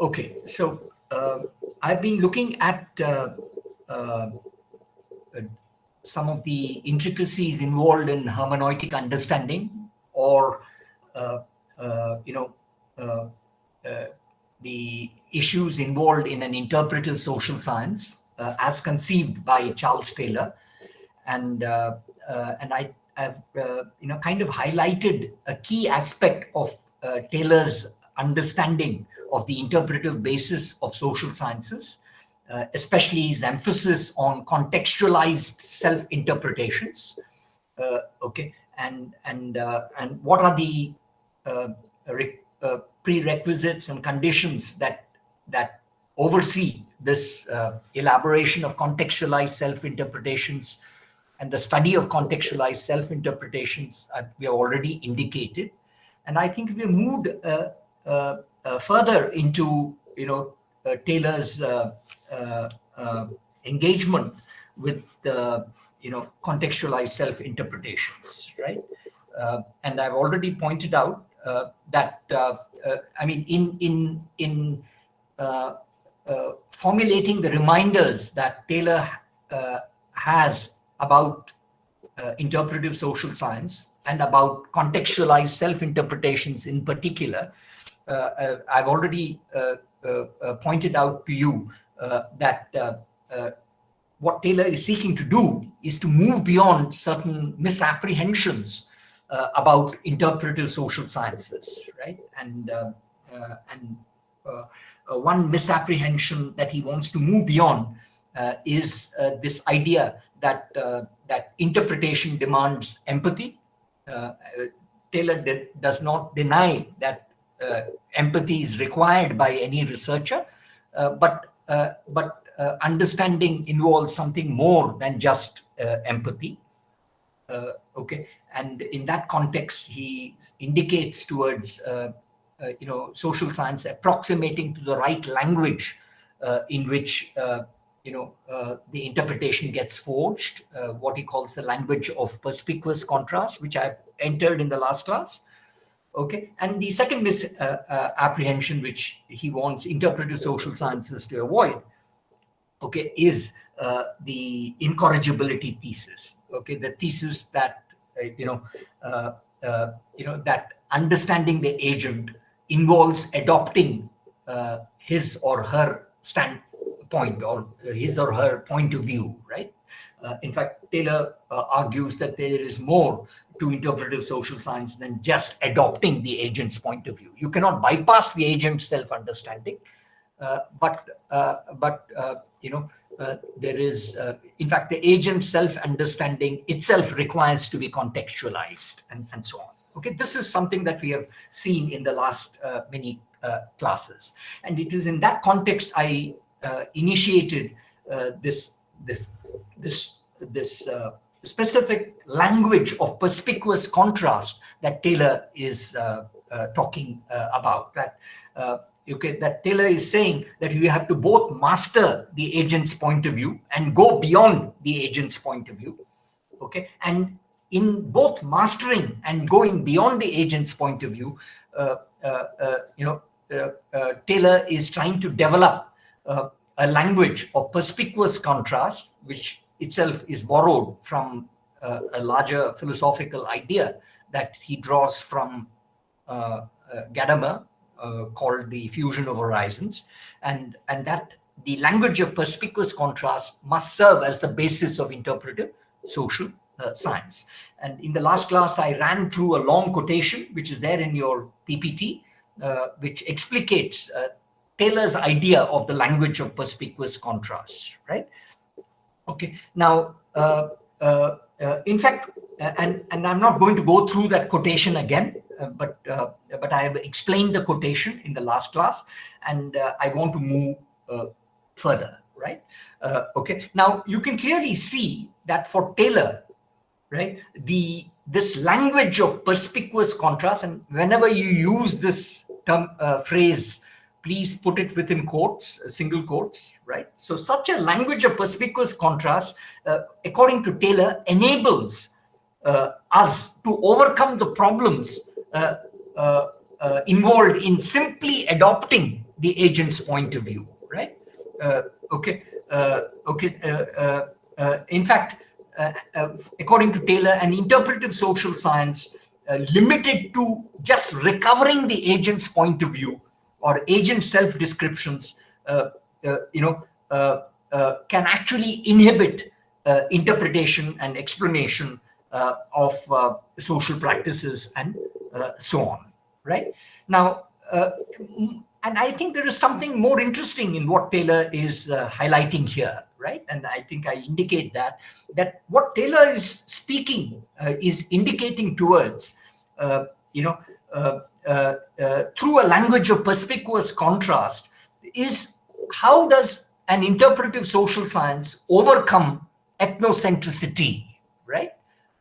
Okay, so I've been looking at some of the intricacies involved in hermeneutic understanding, or the issues involved in an interpretive social science as conceived by Charles Taylor, and I've kind of highlighted a key aspect of Taylor's understanding of the interpretive basis of social sciences, especially his emphasis on contextualized self-interpretations. Okay, and what are the prerequisites and conditions that oversee this elaboration of contextualized self-interpretations, and the study of contextualized self-interpretations we have already indicated. And I think if we moved further into Taylor's engagement with contextualized self-interpretations, right? And I've already pointed out that I mean, in formulating the reminders that Taylor has about interpretive social science and about contextualized self-interpretations in particular, I've already pointed out to you that what Taylor is seeking to do is to move beyond certain misapprehensions about interpretive social sciences, right? And one misapprehension that he wants to move beyond is this idea that that interpretation demands empathy. Taylor does not deny that empathy is required by any researcher, but understanding involves something more than just empathy. Okay, and in that context, he indicates towards social science approximating to the right language in which the interpretation gets forged, what he calls the language of perspicuous contrast, which I've entered in the last class. Okay, and the second misapprehension which he wants interpretive social sciences to avoid, okay, is the incorrigibility thesis. Okay, the thesis that that understanding the agent involves adopting his or her standpoint or his or her point of view, right? In fact, Taylor argues that there is more to interpretive social science than just adopting the agent's point of view. You cannot bypass the agent's self-understanding, but there is, in fact, the agent's self-understanding itself requires to be contextualized, and so on. Okay, this is something that we have seen in the last many classes, and it is in that context I initiated this specific language of perspicuous contrast that Taylor is talking about. That that Taylor is saying that you have to both master the agent's point of view and go beyond the agent's point of view. Okay, and in both mastering and going beyond the agent's point of view, Taylor is trying to develop a language of perspicuous contrast, which itself is borrowed from a larger philosophical idea that he draws from Gadamer, called the fusion of horizons, and that the language of perspicuous contrast must serve as the basis of interpretive social science. And in the last class, I ran through a long quotation, which is there in your PPT, which explicates Taylor's idea of the language of perspicuous contrast, right? Okay, now, in fact, and I'm not going to go through that quotation again, but I have explained the quotation in the last class, and I want to move further, right? Okay, now you can clearly see that for Taylor, right, this language of perspicuous contrast, and whenever you use this term phrase, please put it within quotes, single quotes, right? So such a language of perspicuous contrast, according to Taylor, enables us to overcome the problems involved in simply adopting the agent's point of view, right? In fact, according to Taylor, an interpretive social science limited to just recovering the agent's point of view or agent self-descriptions, can actually inhibit interpretation and explanation of social practices and so on, right? Now, and I think there is something more interesting in what Taylor is highlighting here, right? And I think I indicate that what Taylor is speaking is indicating towards, through a language of perspicuous contrast, is how does an interpretive social science overcome ethnocentricity, right?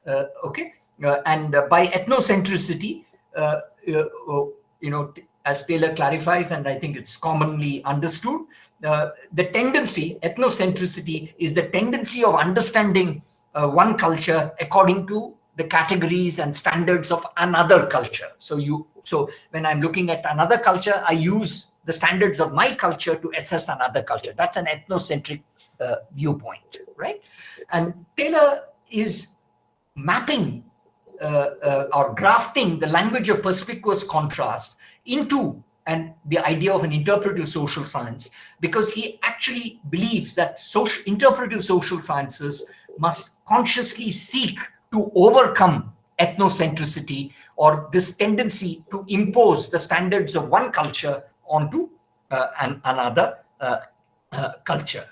And by ethnocentricity, as Taylor clarifies, and I think it's commonly understood, the tendency, ethnocentricity, is the tendency of understanding one culture according to the categories and standards of another culture. So when I'm looking at another culture, I use the standards of my culture to assess another culture. That's an ethnocentric viewpoint, right? And Taylor is mapping or grafting the language of perspicuous contrast into the idea of an interpretive social science, because he actually believes that interpretive social sciences must consciously seek to overcome ethnocentricity, or this tendency to impose the standards of one culture onto another culture.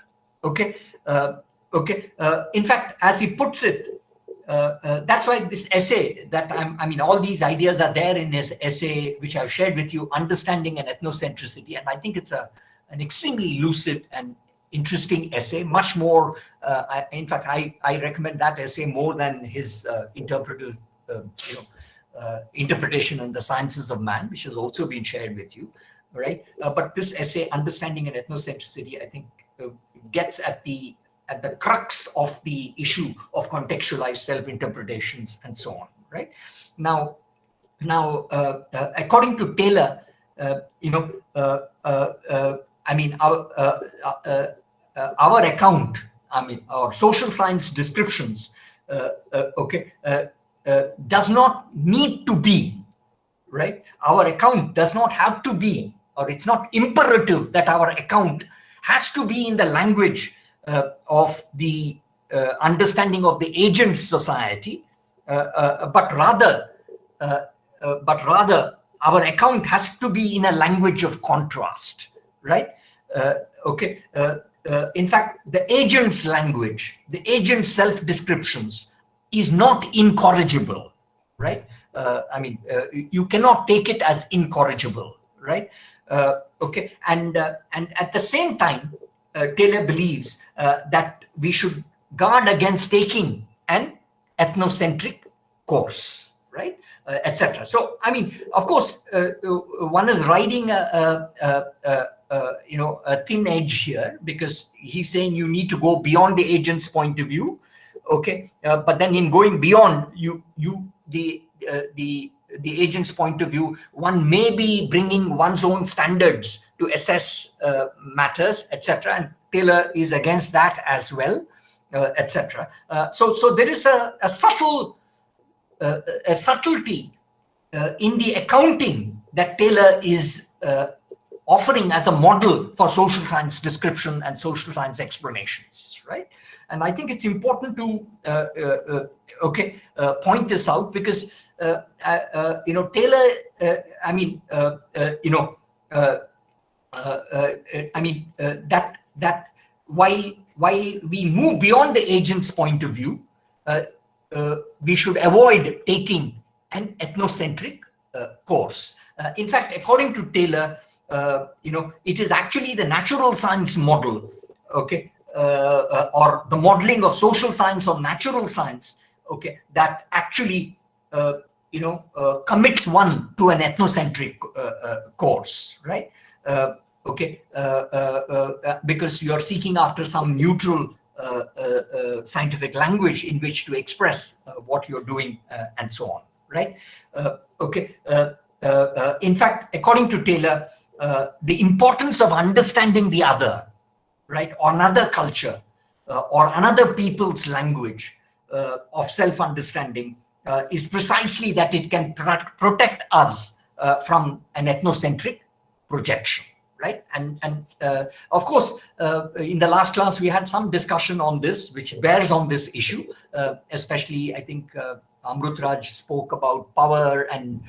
In fact, as he puts it, that's why this essay that all these ideas are there in his essay, which I've shared with you, Understanding and Ethnocentricity. And I think it's an extremely lucid and interesting essay, much more. In fact, I recommend that essay more than his interpretive, interpretation in the Sciences of Man, which has also been shared with you, right? But this essay, Understanding and Ethnocentricity, I think gets at the crux of the issue of contextualized self-interpretations and so on, right? Now, according to Taylor, our account, our social science descriptions, does not need to be, right? Our account does not have to be, or it's not imperative that our account has to be in the language of the understanding of the agent's society, but rather our account has to be in a language of contrast, right? In fact, the agent's language, the agent's self-descriptions is not incorrigible, right? You cannot take it as incorrigible, right? And at the same time, Taylor believes that we should guard against taking an ethnocentric course, right, etc. So, of course, one is riding a thin edge here, because he's saying you need to go beyond the agent's point of view, but then in going beyond the agent's point of view, one may be bringing one's own standards to assess matters, etc. And Taylor is against that as well, etc. So there is a subtlety in the accounting that Taylor is offering as a model for social science description and social science explanations, right? And I think it's important to point this out, because Taylor, that while we move beyond the agent's point of view, we should avoid taking an ethnocentric course. In fact, according to Taylor, it is actually the natural science model, or the modeling of social science or natural science, that actually commits one to an ethnocentric course, right? Because you're seeking after some neutral scientific language in which to express what you're doing and so on, right? In fact, according to Taylor, the importance of understanding the other, right, or another culture, or another people's language of self-understanding is precisely that it can protect us from an ethnocentric projection, right? And of course, in the last class, we had some discussion on this, which bears on this issue, especially, I think, Amrutraj spoke about power and,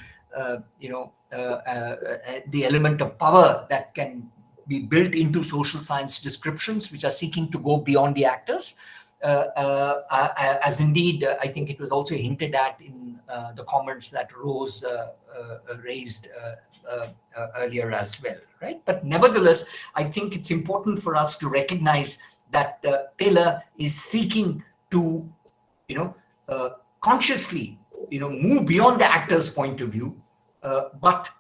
the element of power that can be built into social science descriptions, which are seeking to go beyond the actors. As indeed, I think it was also hinted at in the comments that Rose raised earlier as well, right? But nevertheless, I think it's important for us to recognize that Taylor is seeking to, consciously, move beyond the actor's point of view, but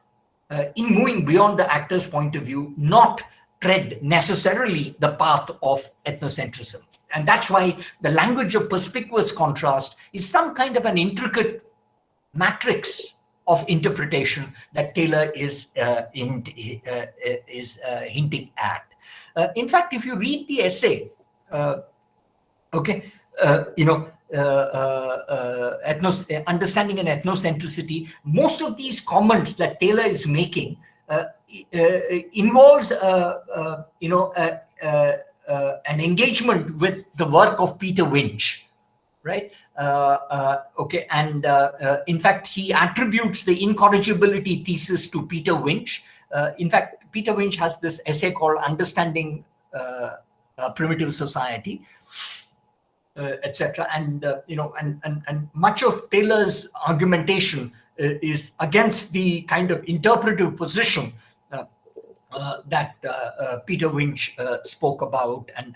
in moving beyond the actor's point of view, not tread necessarily the path of ethnocentrism. And that's why the language of perspicuous contrast is some kind of an intricate matrix of interpretation that Taylor is hinting at. In fact, if you read the essay, understanding an ethnocentricity, most of these comments that Taylor is making involves an engagement with the work of Peter Winch, right? And in fact, he attributes the incorrigibility thesis to Peter Winch. In fact, Peter Winch has this essay called Understanding Primitive Society, etc. And and much of Taylor's argumentation is against the kind of interpretive position that Peter Winch spoke about, and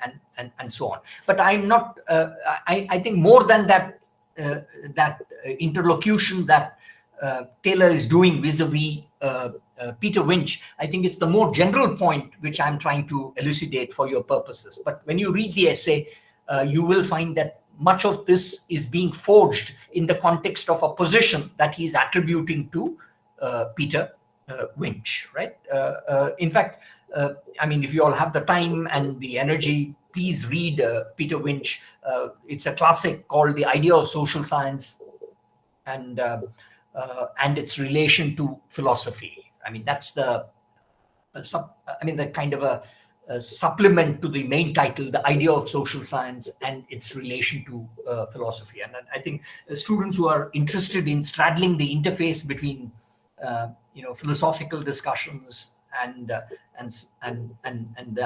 so on. But I'm not. I think more than that, that interlocution that Taylor is doing vis-a-vis Peter Winch, I think it's the more general point which I'm trying to elucidate for your purposes. But when you read the essay, you will find that much of this is being forged in the context of a position that he is attributing to Peter Winch, right? In fact, I mean, if you all have the time and the energy, please read Peter Winch. It's a classic called The Idea of Social Science and its relation to philosophy. I mean, that's the kind of a supplement to the main title, The Idea of Social Science and its relation to philosophy. And I think students who are interested in straddling the interface between philosophical discussions and the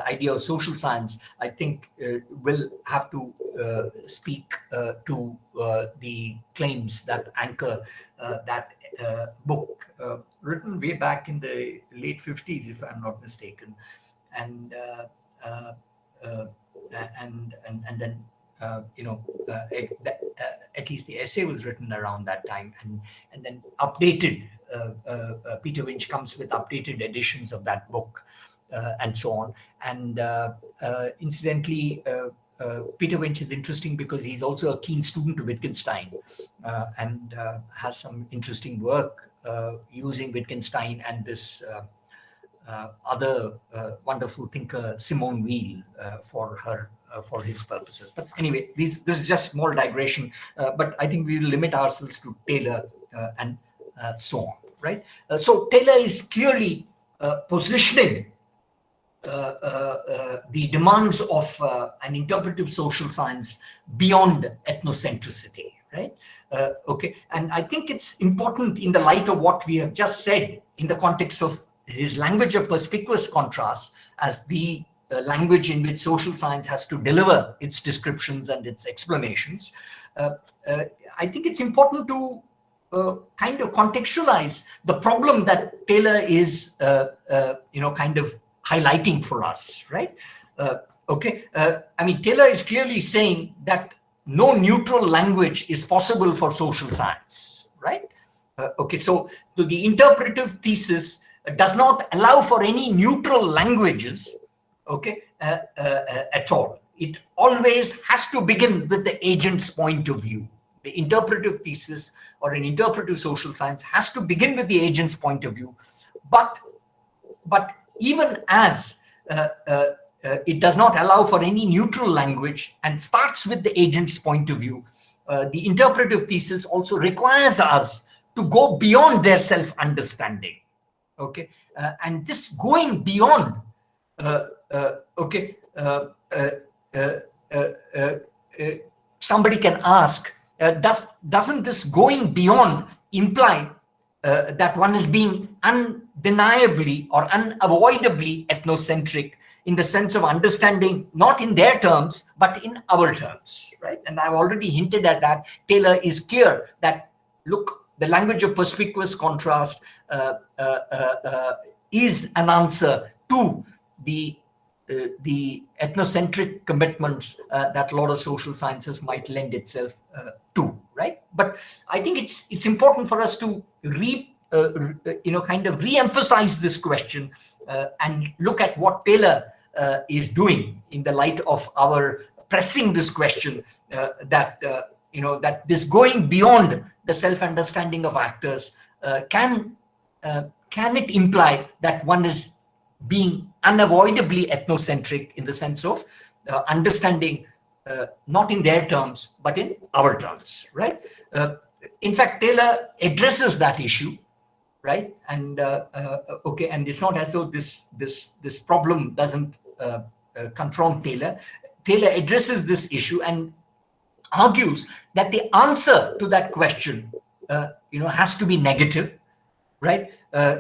idea of social science, I think will have to speak to the claims that anchor that book, written way back in the late 50s, if I'm not mistaken, and then at least the essay was written around that time, and then updated. Peter Winch comes with updated editions of that book, and so on. And incidentally, Peter Winch is interesting because he's also a keen student of Wittgenstein, and has some interesting work using Wittgenstein and this other wonderful thinker, Simone Weil, for his purposes. But anyway, this is just small digression, but I think we will limit ourselves to Taylor and so on, right? So Taylor is clearly positioning the demands of an interpretive social science beyond ethnocentricity, right? And I think it's important in the light of what we have just said in the context of his language of perspicuous contrast as the language in which social science has to deliver its descriptions and its explanations. I think it's important to kind of contextualize the problem that Taylor is, kind of highlighting for us, right? I mean, Taylor is clearly saying that no neutral language is possible for social science, right? So the interpretive thesis does not allow for any neutral languages, at all. It always has to begin with the agent's point of view. The interpretive thesis or an interpretive social science has to begin with the agent's point of view. But but even as it does not allow for any neutral language and starts with the agent's point of view, the interpretive thesis also requires us to go beyond their self-understanding. Okay, and this going beyond, somebody can ask, doesn't this going beyond imply that one is being undeniably or unavoidably ethnocentric in the sense of understanding not in their terms but in our terms, right? And I've already hinted at that. Taylor is clear that, look, the language of perspicuous contrast is an answer to the ethnocentric commitments that a lot of social sciences might lend itself to, right? But I think it's important for us to kind of re-emphasize this question and look at what Taylor is doing in the light of our pressing this question that this going beyond the self-understanding of actors can it imply that one is being unavoidably ethnocentric in the sense of understanding not in their terms but in our terms, right? In fact, Taylor addresses that issue, right? And and it's not as though this problem doesn't confront Taylor. Taylor addresses this issue and argues that the answer to that question has to be negative, right?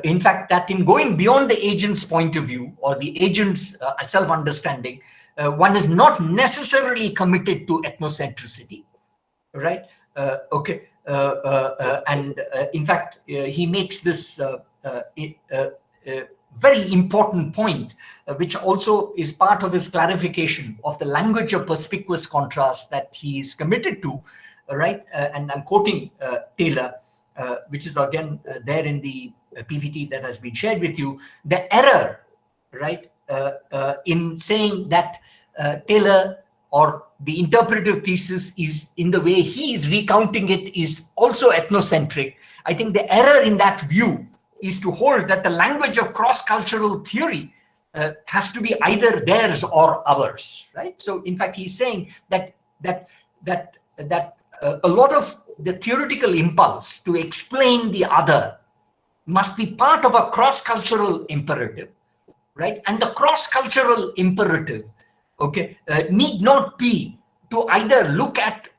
In fact, that in going beyond the agent's point of view or the agent's self-understanding, one is not necessarily committed to ethnocentricity, right? And in fact, he makes this very important point, which also is part of his clarification of the language of perspicuous contrast that he is committed to, right? And I'm quoting Taylor, which is again there in the PPT that has been shared with you. The error, right, in saying that Taylor or the interpretive thesis is, in the way he is recounting it, is also ethnocentric. I think the error in that view is to hold that the language of cross-cultural theory has to be either theirs or ours, right? So in fact, he's saying that a lot of the theoretical impulse to explain the other must be part of a cross-cultural imperative, right? And the cross-cultural imperative, need not be to either look at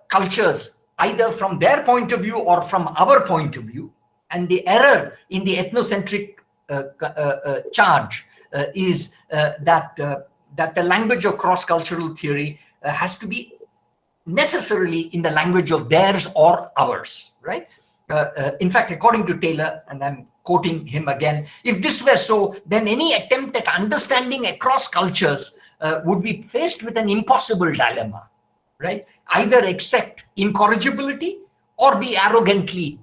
cultures either from their point of view or from our point of view. And the error in the ethnocentric charge is that the language of cross-cultural theory has to be necessarily in the language of theirs or ours, right? In fact, according to Taylor, and I'm quoting him again, if this were so, then any attempt at understanding across cultures would be faced with an impossible dilemma, right? Either accept incorrigibility or be arrogantly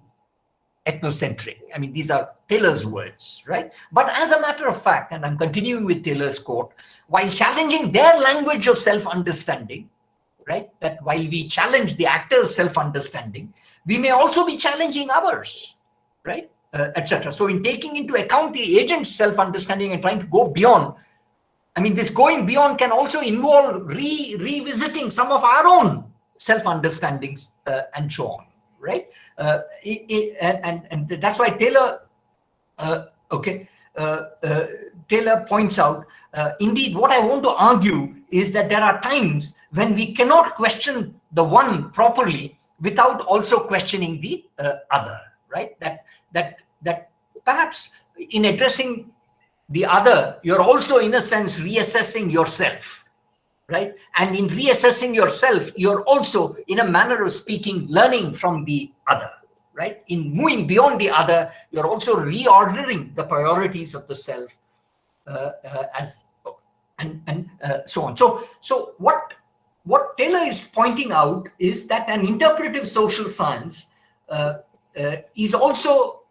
ethnocentric. I mean, these are Taylor's words, right? But as a matter of fact, and I'm continuing with Taylor's quote, while challenging their language of self-understanding, right, that while we challenge the actor's self-understanding, we may also be challenging ours, right, etc. So in taking into account the agent's self-understanding and trying to go beyond, I mean, this going beyond can also involve revisiting some of our own self-understandings and so on, right? And that's why Taylor, Taylor points out, indeed, what I want to argue is that there are times when we cannot question the one properly without also questioning the other, right? That perhaps in addressing the other, you're also in a sense reassessing yourself, right? And in reassessing yourself, you're also, in a manner of speaking, learning from the other, right? In moving beyond the other, you're also reordering the priorities of the self, and so on. So what Taylor is pointing out is that an interpretive social science is also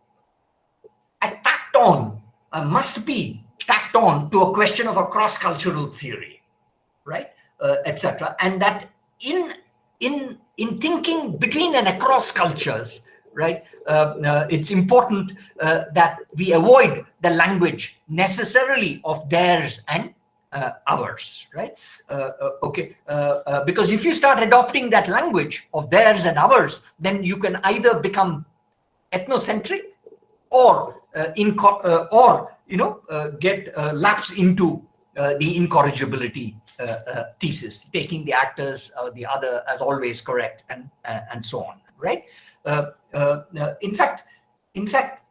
tacked on, must be tacked on to a question of a cross-cultural theory, right, etc. And that in thinking between and across cultures, right? It's important that we avoid the language necessarily of theirs and ours, right? Because if you start adopting that language of theirs and ours, then you can either become ethnocentric or get lapse into the incorrigibility thesis, taking the actors or the other as always correct, and so on, right? In fact,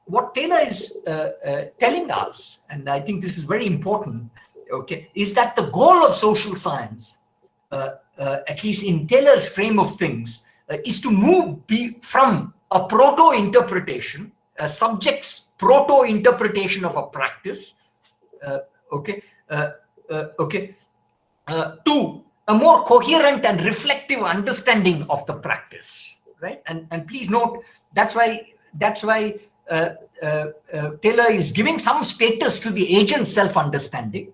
what Taylor is telling us, and I think this is very important, okay, is that the goal of social science, at least in Taylor's frame of things, is to move from a proto-interpretation, a subject's proto-interpretation of a practice, to a more coherent and reflective understanding of the practice, right? And please note, that's why Taylor is giving some status to the agent self-understanding,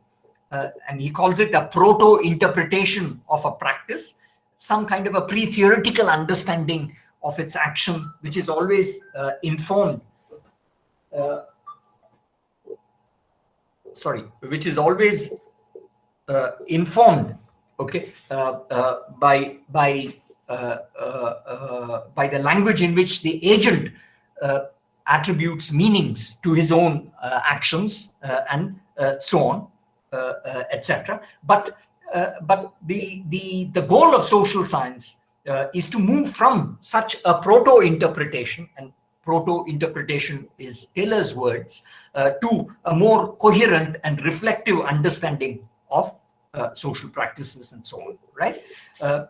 and he calls it a proto-interpretation of a practice, some kind of a pre-theoretical understanding of its action, which is always informed. Informed, okay, by the language in which the agent attributes meanings to his own actions, and so on, etc. But the goal of social science is to move from such a proto-interpretation, and proto-interpretation is Taylor's words, to a more coherent and reflective understanding of social practices and so on, right?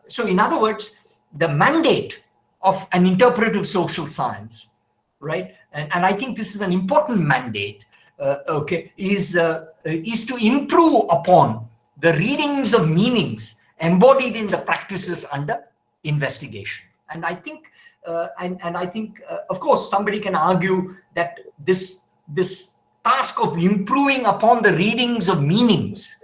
So in other words, the mandate of an interpretive social science, right? And I think this is an important mandate, is to improve upon the readings of meanings embodied in the practices under investigation. And I think, of course, somebody can argue that this task of improving upon the readings of meanings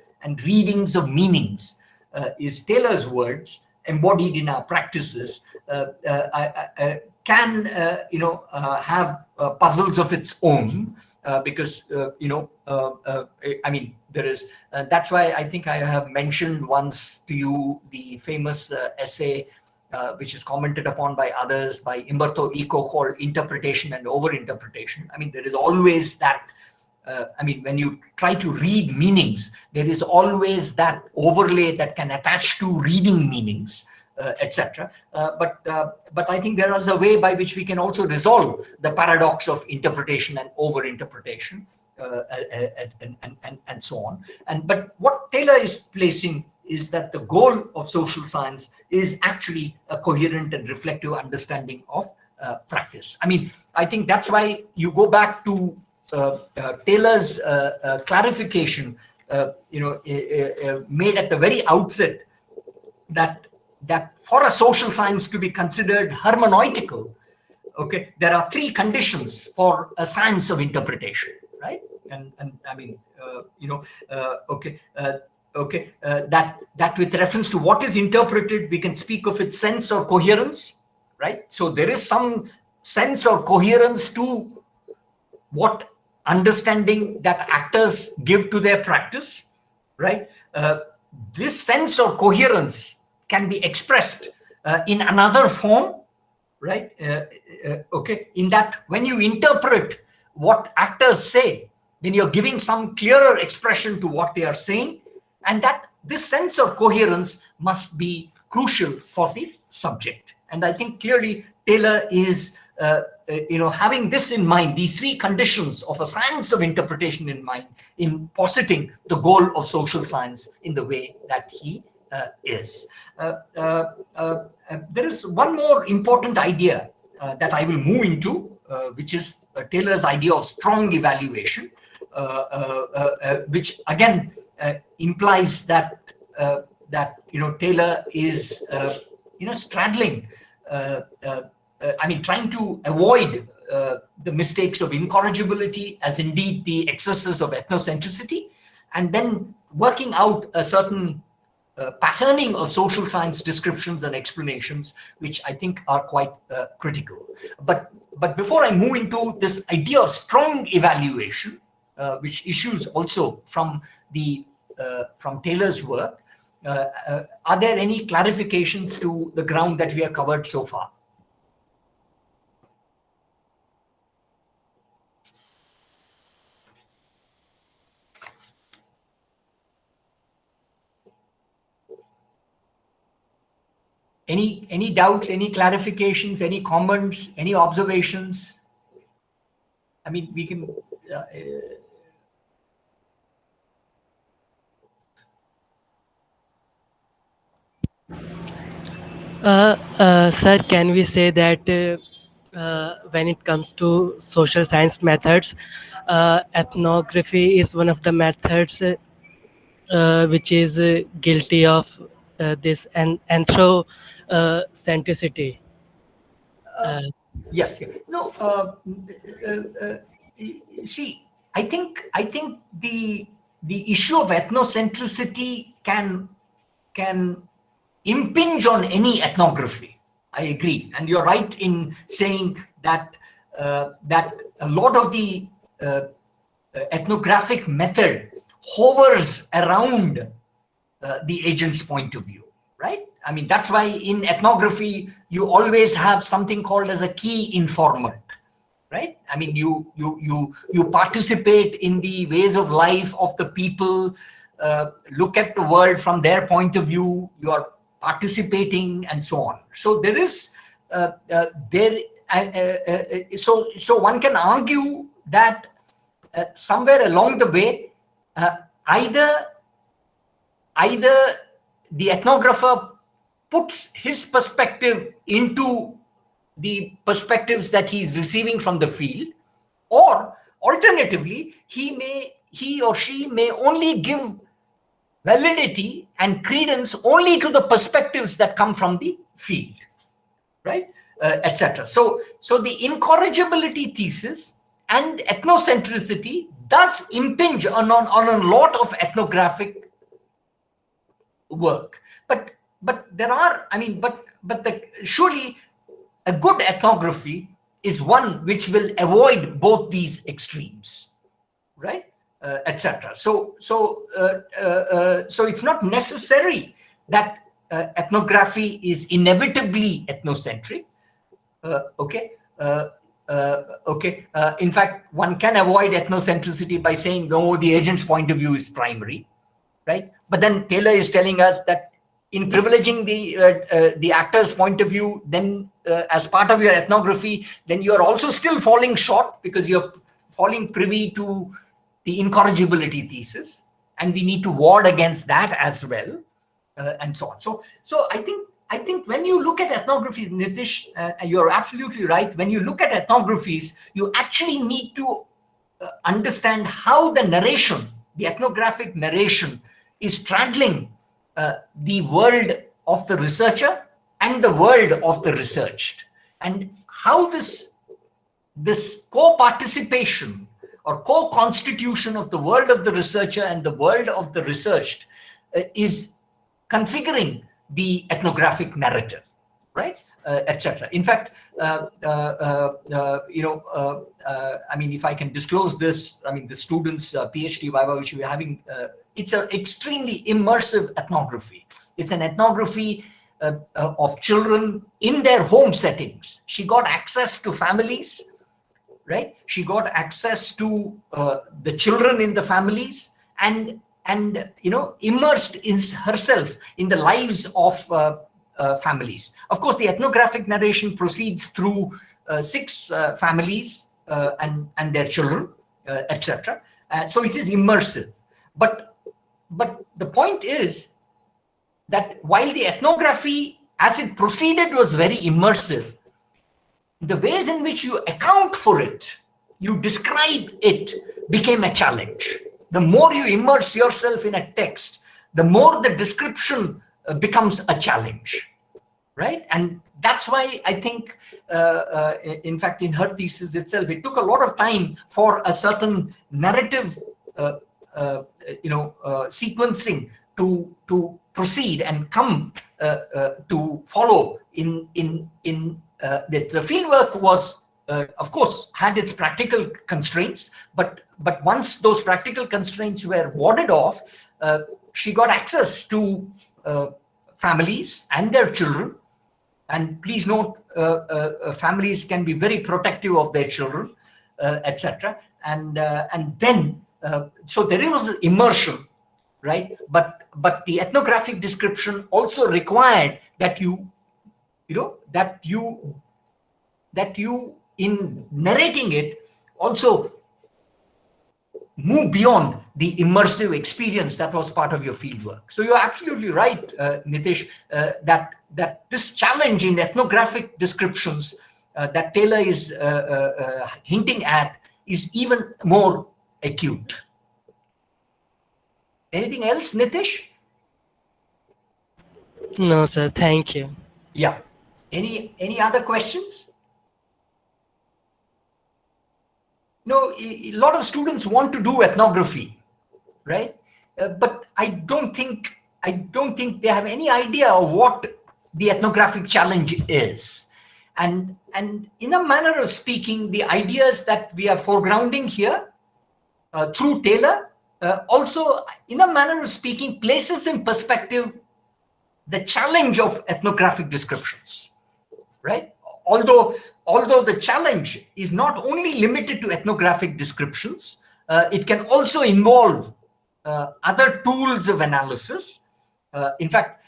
is Taylor's words embodied in our practices, can have puzzles of its own, because I mean, there is that's why I think I have mentioned once to you the famous essay which is commented upon by others, by Umberto Eco, called Interpretation and Overinterpretation. I mean, there is always that, I mean, when you try to read meanings, there is always that overlay that can attach to reading meanings, etc. But I think there is a way by which we can also resolve the paradox of interpretation and overinterpretation, and so on. But what Taylor is placing is that the goal of social science is actually a coherent and reflective understanding of practice. I mean, I think that's why you go back to Taylor's clarification, made at the very outset, that for a social science to be considered hermeneutical, okay, there are three conditions for a science of interpretation, right? And I mean, that with reference to what is interpreted, we can speak of its sense or coherence, right? So there is some sense or coherence to what understanding that actors give to their practice, right? This sense or coherence can be expressed in another form, right? In that when you interpret what actors say, then you're giving some clearer expression to what they are saying, and that this sense of coherence must be crucial for the subject. And I think clearly Taylor is having this in mind, these three conditions of a science of interpretation in mind, in positing the goal of social science in the way that he is. There is one more important idea that I will move into, which is Taylor's idea of strong evaluation, which again implies that Taylor is straddling, I mean, trying to avoid the mistakes of incorrigibility, as indeed the excesses of ethnocentricity, and then working out a certain patterning of social science descriptions and explanations, which I think are quite critical. But before I move into this idea of strong evaluation, which issues also from Taylor's work, are there any clarifications to the ground that we have covered so far? Any doubts, any clarifications, any comments, any observations? I mean, we can. Sir, can we say that when it comes to social science methods, ethnography is one of the methods which is guilty of this anthrocentricity? Yes. No. See, I think the issue of ethnocentricity can impinge on any ethnography. I agree, and you're right in saying that that a lot of the ethnographic method hovers around the agent's point of view, right? I mean, that's why in ethnography you always have something called as a key informant, right? I mean, you participate in the ways of life of the people, look at the world from their point of view. You are participating, and so on. So there is so one can argue that somewhere along the way, either the ethnographer puts his perspective into the perspectives that he's receiving from the field, or alternatively, he or she may only give validity and credence only to the perspectives that come from the field, right? Etc. So the incorrigibility thesis and ethnocentricity does impinge on a lot of ethnographic work. But there are, I mean, surely a good ethnography is one which will avoid both these extremes, right? Etc. So it's not necessary that ethnography is inevitably ethnocentric. Okay. In fact, one can avoid ethnocentricity by saying, no, the agent's point of view is primary, right? But then Taylor is telling us that in privileging the actor's point of view, then as part of your ethnography, then you are also still falling short because you're falling privy to the incorrigibility thesis, and we need to ward against that as well, and so on. So I think when you look at ethnographies, Nitish, you're absolutely right. When you look at ethnographies, you actually need to understand how the narration, the ethnographic narration, is straddling the world of the researcher and the world of the researched, and how this co-participation or co-constitution of the world of the researcher and the world of the researched is configuring the ethnographic narrative, right? Etc. In fact, I mean, if I can disclose this, I mean, the students' PhD viva, which we're having, it's an extremely immersive ethnography. It's an ethnography of children in their home settings. She got access to families, right? She got access to the children in the families, and immersed herself in the lives of families. Of course, the ethnographic narration proceeds through 6 families and their children, etc. So it is immersive. But the point is that while the ethnography, as it proceeded, was very immersive, the ways in which you account for it, you describe it, became a challenge. The more you immerse yourself in a text, the more the description becomes a challenge, right? And that's why I think, in fact, in her thesis itself, it took a lot of time for a certain narrative, sequencing to proceed and come to follow in the fieldwork was, of course, had its practical constraints, but once those practical constraints were warded off, she got access to families and their children. And please note, families can be very protective of their children, etc. And then, so there was immersion, right? But the ethnographic description also required that you in narrating it also move beyond the immersive experience that was part of your fieldwork. So you're absolutely right, Nitish, that this challenge in ethnographic descriptions that Taylor is hinting at is even more acute. Anything else, Nitish? No, sir. Thank you. Yeah. Any other questions? No, a lot of students want to do ethnography, right? But I don't think they have any idea of what the ethnographic challenge is. And in a manner of speaking, the ideas that we are foregrounding here through Taylor also, in a manner of speaking, places in perspective the challenge of ethnographic descriptions, right? Although the challenge is not only limited to ethnographic descriptions, it can also involve other tools of analysis. In fact,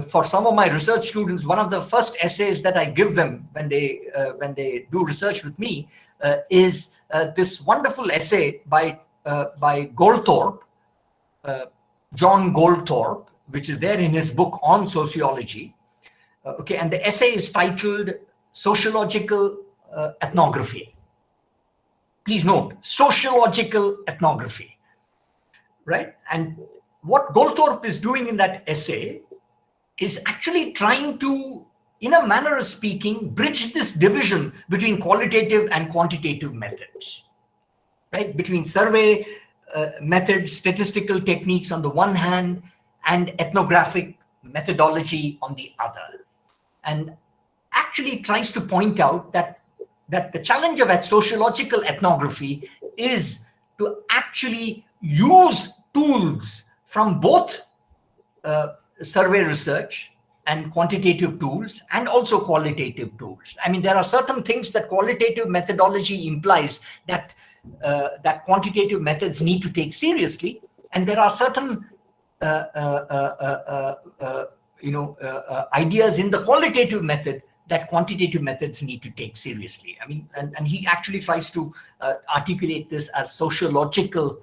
for some of my research students, one of the first essays that I give them when they do research with me is this wonderful essay by Goldthorpe, John Goldthorpe, which is there in his book on sociology. Okay, and the essay is titled Sociological Ethnography. Please note, sociological ethnography, right? And what Goldthorpe is doing in that essay is actually trying to, in a manner of speaking, bridge this division between qualitative and quantitative methods, right? Between survey methods, statistical techniques on the one hand, and ethnographic methodology on the other. And actually tries to point out that the challenge of sociological ethnography is to actually use tools from both survey research and quantitative tools, and also qualitative tools. I mean, there are certain things that qualitative methodology implies that quantitative methods need to take seriously, and there are certain ideas in the qualitative method that quantitative methods need to take seriously. I mean, and he actually tries to articulate this as sociological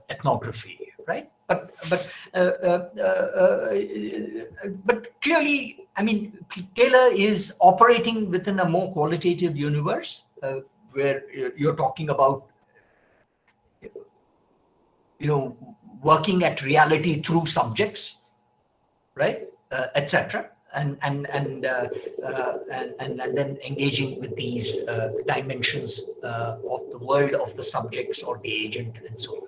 ethnography, right? But clearly, I mean, Taylor is operating within a more qualitative universe where you're talking about, working at reality through subjects, right, etc., and then engaging with these dimensions of the world of the subjects or the agent and so on.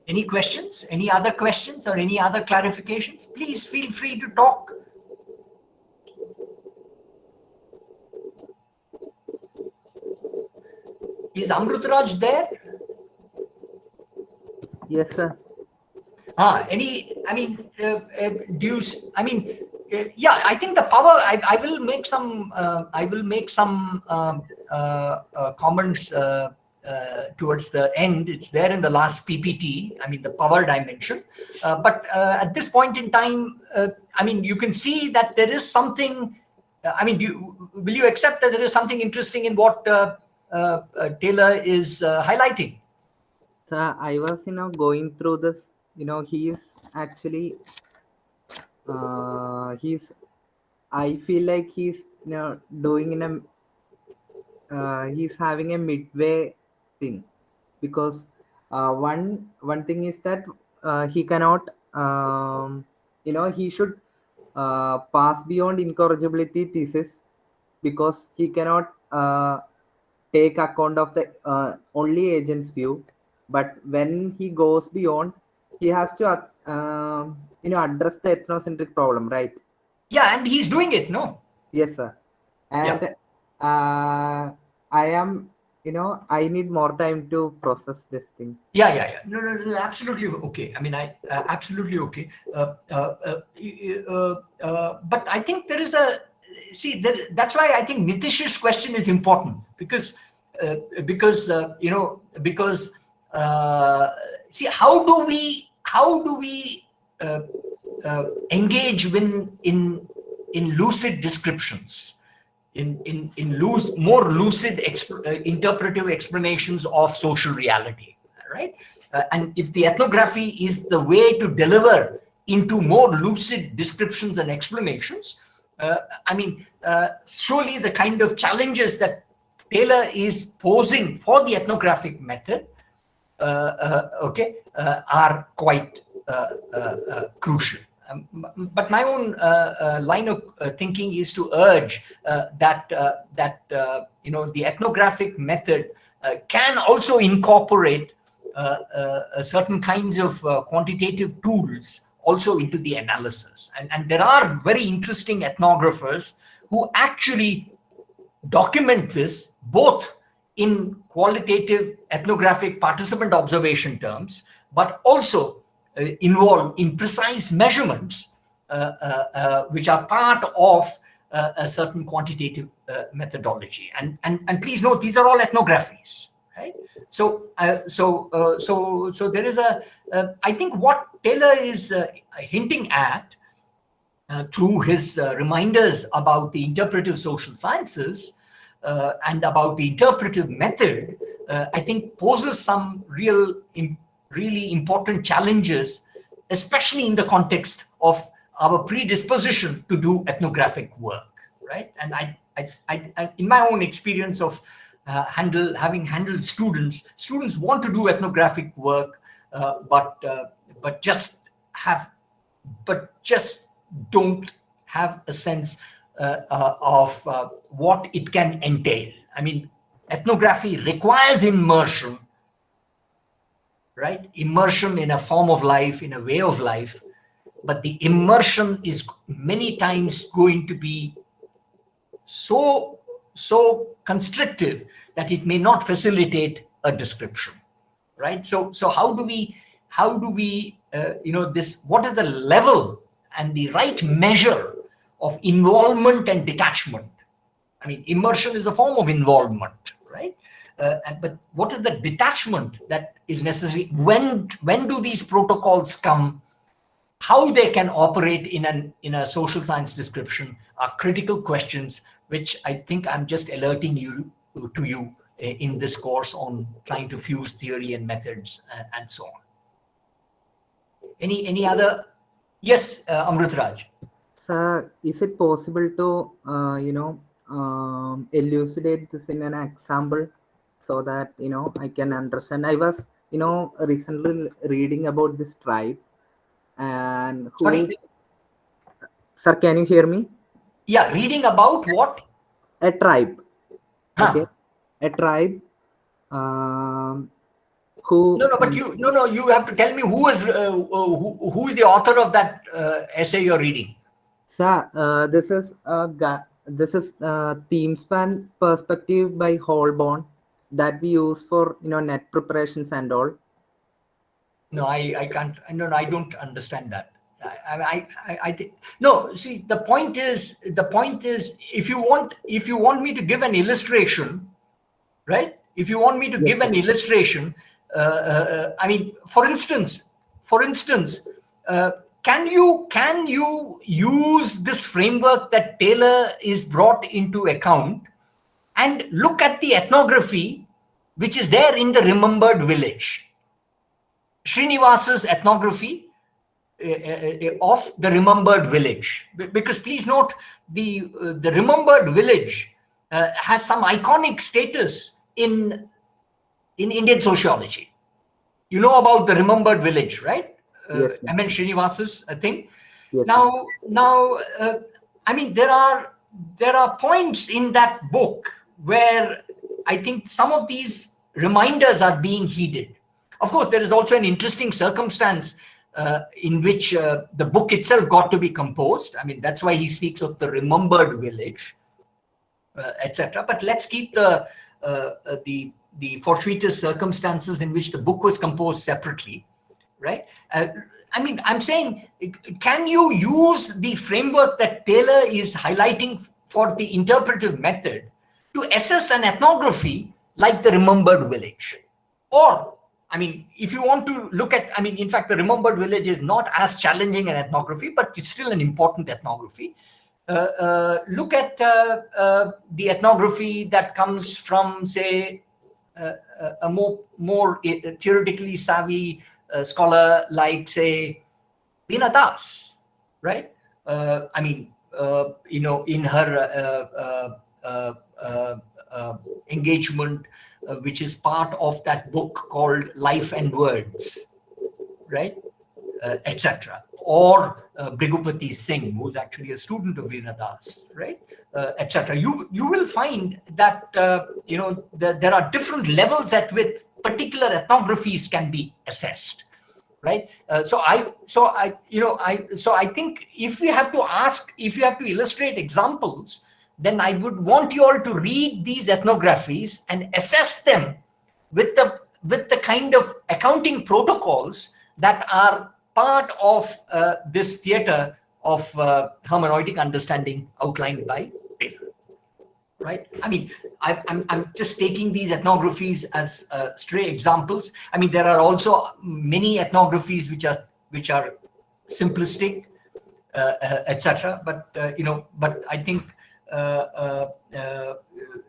Any questions? Any other questions or any other clarifications? Please feel free to talk. Is Amrutaraj there? Yes, sir. Yeah, I think the power, I will make some comments towards the end. It's there in the last PPT, I mean, the power dimension. But at this point in time, you can see that there is something, will you accept that there is something interesting in what Taylor is highlighting? Sir, I was, going through this, he is actually, I feel like he's, doing he's having a midway thing, because one thing is that he cannot, he should pass beyond incorrigibility thesis, because he cannot take account of the only agent's view. But when he goes beyond, he has to address the ethnocentric problem, right? Yeah, and he's doing it, no? Yes, sir. And I am, I need more time to process this thing. Yeah. No, absolutely okay. I mean, absolutely okay. But I think there is that's why I think Nitish's question is important, because see, how do we engage in lucid descriptions, more lucid interpretive explanations of social reality, right? And if the ethnography is the way to deliver into more lucid descriptions and explanations, surely the kind of challenges that Taylor is posing for the ethnographic method, are quite crucial. But my own line of thinking is to urge that the ethnographic method can also incorporate certain kinds of quantitative tools also into the analysis. And there are very interesting ethnographers who actually document this both in qualitative ethnographic participant observation terms, but also involved in precise measurements, which are part of a certain quantitative methodology. And please note, these are all ethnographies, right? So there is I think what Taylor is hinting at through his reminders about the interpretive social sciences and about the interpretive method, I think poses some really important challenges, especially in the context of our predisposition to do ethnographic work, right? And I in my own experience of having handled students want to do ethnographic work, but just don't have a sense of what it can entail. I mean, ethnography requires immersion, right? Immersion in a form of life, in a way of life, but the immersion is many times going to be so constrictive that it may not facilitate a description, right? So how do we what is the level and the right measure of involvement and detachment? I mean, immersion is a form of involvement, right? But what is the detachment that is necessary? When do these protocols come? How they can operate in a social science description are critical questions, which I think I'm just alerting you in this course on trying to fuse theory and methods and so on. Any other? Yes, Amrutraj. Sir, is it possible to elucidate this in an example so that I can understand? I was recently reading about this tribe, and Sorry? Sir, can you hear me? Yeah, reading about what? A tribe. Huh. Okay, a tribe. Who? But you have to tell me who is the author of that essay you're reading. Sir, this is theme span perspective by Holborn that we use for net preparations and all. No, I can't. No, I don't understand that. I think no. See, the point is, if you want me to give an illustration, right? If you want me to give an illustration, I mean, for instance, can you use this framework that Taylor is brought into account and look at the ethnography which is there in the remembered village? Srinivas's ethnography of the remembered village, because please note the remembered village has some iconic status in Indian sociology. You know about the remembered village, right? Yes, M.N. Srinivas's thing. Yes, now, I mean, there are points in that book where I think some of these reminders are being heeded. Of course, there is also an interesting circumstance in which the book itself got to be composed. I mean, that's why he speaks of the remembered village, etc. But let's keep the fortuitous circumstances in which the book was composed separately, right? I mean, I'm saying, can you use the framework that Taylor is highlighting for the interpretive method to assess an ethnography like the remembered village? Or, I mean, if you want to look at, I mean, in fact, the remembered village is not as challenging an ethnography, but it's still an important ethnography. Look at the ethnography that comes from, say, a more theoretically savvy scholar like, say, Veena Das, right? I mean, you know, in her engagement, which is part of that book called Life and Words, right? Etc. Or Brigupati Singh, who's actually a student of Veena Das, right? Etc. You will find that you know, there are different levels at which particular ethnographies can be assessed, right? So I think if we have to illustrate examples, then I would want you all to read these ethnographies and assess them with the kind of accounting protocols that are part of this theater of hermeneutic understanding outlined by Taylor, right? I mean, I'm just taking these ethnographies as stray examples. I mean, there are also many ethnographies which are simplistic, etc. But you know, but I think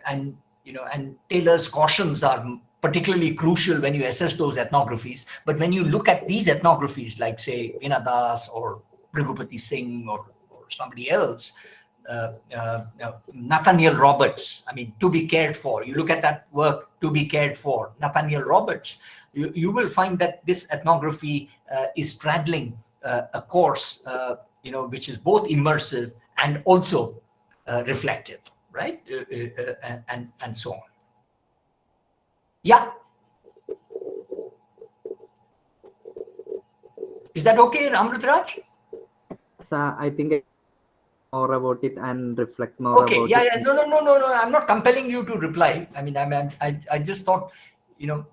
and you know, and Taylor's cautions are particularly crucial when you assess those ethnographies. But when you look at these ethnographies, like, say, Veena Das or Brigupati Singh or somebody else, Nathaniel Roberts, I mean, To Be Cared For. You look at that work, To Be Cared For, Nathaniel Roberts, you will find that this ethnography is straddling a course, you know, which is both immersive and also reflective, right? And so on. Yeah. Is that okay, Amrutraj? So I think more about it and reflect more okay, about yeah, it. yeah. No. I'm not compelling you to reply. I mean, I just thought, you know,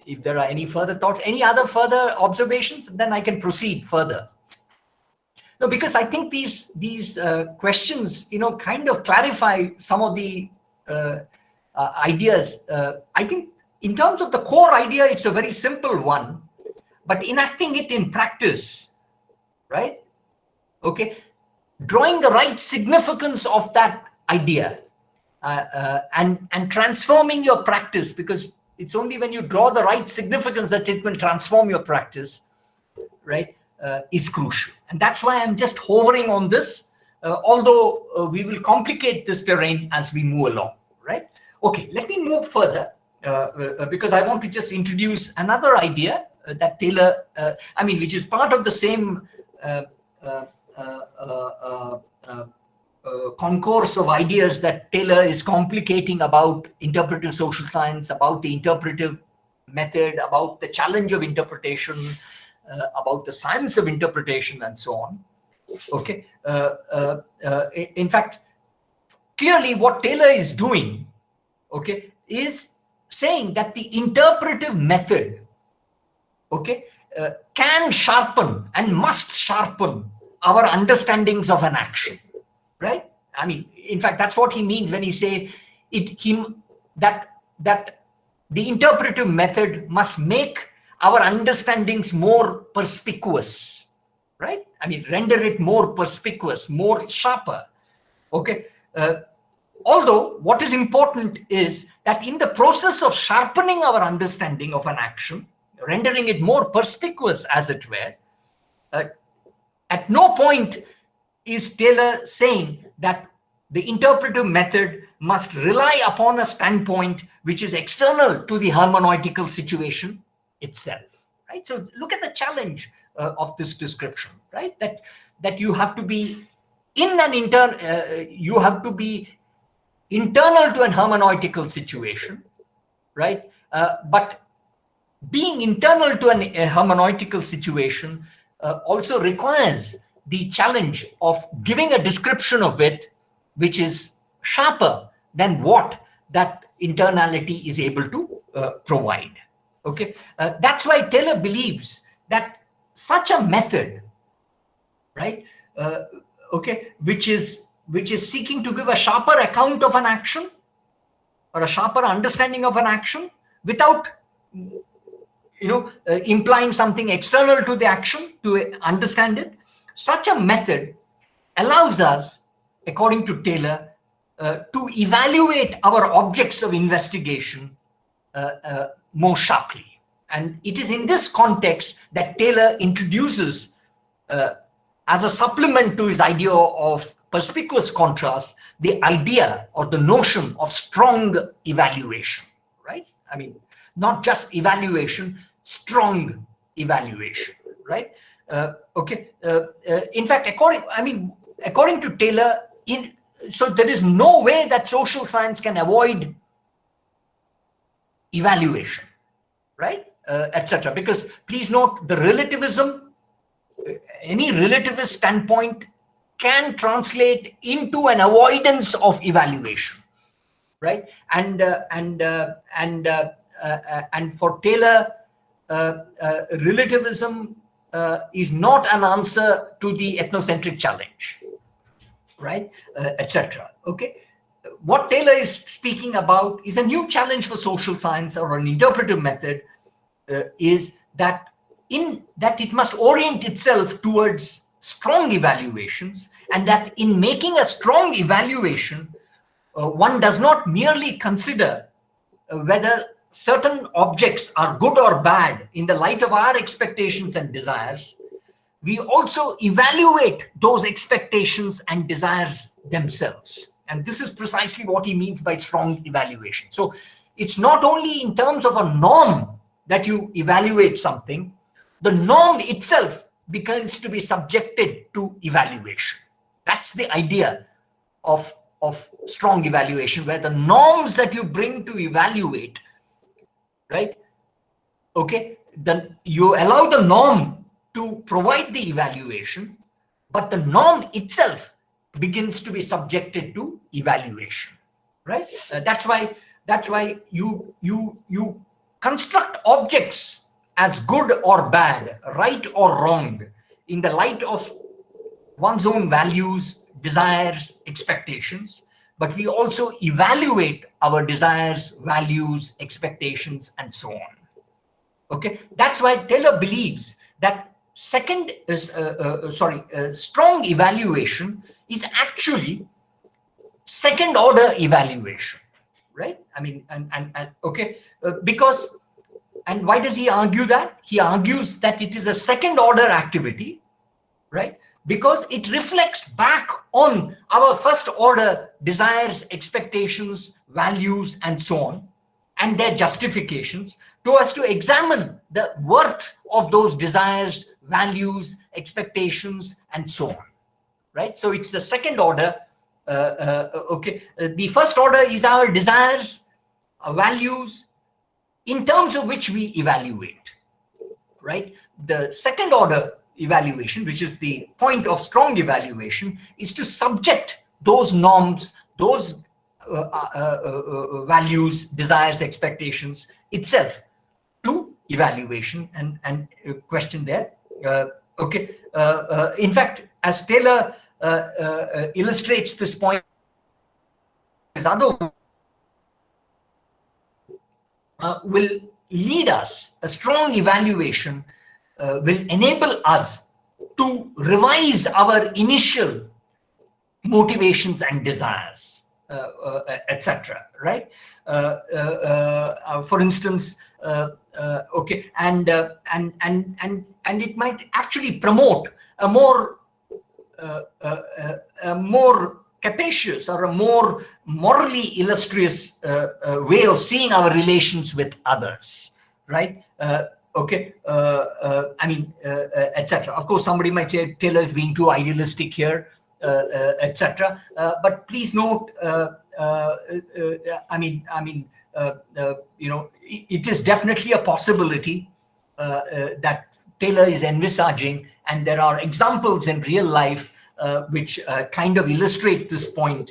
if there are any further thoughts, any other further observations, then I can proceed further. No, because I think these questions, you know, kind of clarify some of the ideas. I think in terms of the core idea, it's a very simple one, but enacting it in practice, right? Okay, drawing the right significance of that idea and transforming your practice, because it's only when you draw the right significance that it will transform your practice, right? Is crucial. And that's why I'm just hovering on this, although we will complicate this terrain as we move along, right? Okay, let me move further because I want to just introduce another idea that Taylor, I mean, which is part of the same concourse of ideas that Taylor is complicating about interpretive social science, about the interpretive method, about the challenge of interpretation, about the science of interpretation, and so on. Okay. In fact, clearly what Taylor is doing, okay, is saying that the interpretive method, okay, can sharpen and must sharpen our understandings of an action, right? I mean, in fact, that's what he means when he say that the interpretive method must make our understandings more perspicuous, right? I mean, render it more perspicuous, more sharper, okay? Although what is important is that in the process of sharpening our understanding of an action, rendering it more perspicuous, as it were, at no point is Taylor saying that the interpretive method must rely upon a standpoint which is external to the hermeneutical situation itself, right? So look at the challenge of this description, right? That you have to be you have to be internal to an hermeneutical situation, right? But being internal to a hermeneutical situation also requires the challenge of giving a description of it which is sharper than what that internality is able to provide. Okay, that's why Taylor believes that such a method, right, okay, which is seeking to give a sharper account of an action or a sharper understanding of an action without implying something external to the action to understand it. Such a method allows us, according to Taylor, to evaluate our objects of investigation more sharply. And it is in this context that Taylor introduces, as a supplement to his idea of perspicuous contrast, the idea or the notion of strong evaluation, right? I mean, not just evaluation, strong evaluation, right? Okay. In fact, according to Taylor, so there is no way that social science can avoid evaluation, right? Etc. Because please note, the relativism, any relativist standpoint can translate into an avoidance of evaluation, right? And for Taylor, relativism is not an answer to the ethnocentric challenge, right? Etc. Okay. What Taylor is speaking about is a new challenge for social science, or an interpretive method, is that it must orient itself towards strong evaluations, and that in making a strong evaluation, one does not merely consider whether certain objects are good or bad in the light of our expectations and desires. We also evaluate those expectations and desires themselves. And this is precisely what he means by strong evaluation. So it's not only in terms of a norm that you evaluate something, the norm itself begins to be subjected to evaluation. That's the idea of strong evaluation, where the norms that you bring to evaluate, right? Okay, then you allow the norm to provide the evaluation, but the norm itself begins to be subjected to evaluation, right? That's why you construct objects as good or bad, right or wrong, in the light of one's own values, desires, expectations, but we also evaluate our desires, values, expectations, and so on. Okay, that's why Taylor believes that strong evaluation is actually second order evaluation, right? I mean, okay, because, and why does he argue that? He argues that it is a second order activity, right? Because it reflects back on our first order desires, expectations, values, and so on, and their justifications, so as to examine the worth of those desires, values, expectations, and so on, right? So it's the second order. Okay, the first order is our desires, our values, in terms of which we evaluate, right? The second order evaluation, which is the point of strong evaluation, is to subject those norms, those values, desires, expectations itself to evaluation and question there. Okay. In fact, as Taylor illustrates this point, will lead us, a strong evaluation will enable us to revise our initial motivations and desires, etc. Right? For instance, okay, and it might actually promote a more capacious or a more morally illustrious way of seeing our relations with others, right? Okay, I mean, etc. Of course, somebody might say Taylor is being too idealistic here, etc. But please note, I mean, it is definitely a possibility that Taylor is envisaging, and there are examples in real life which kind of illustrate this point,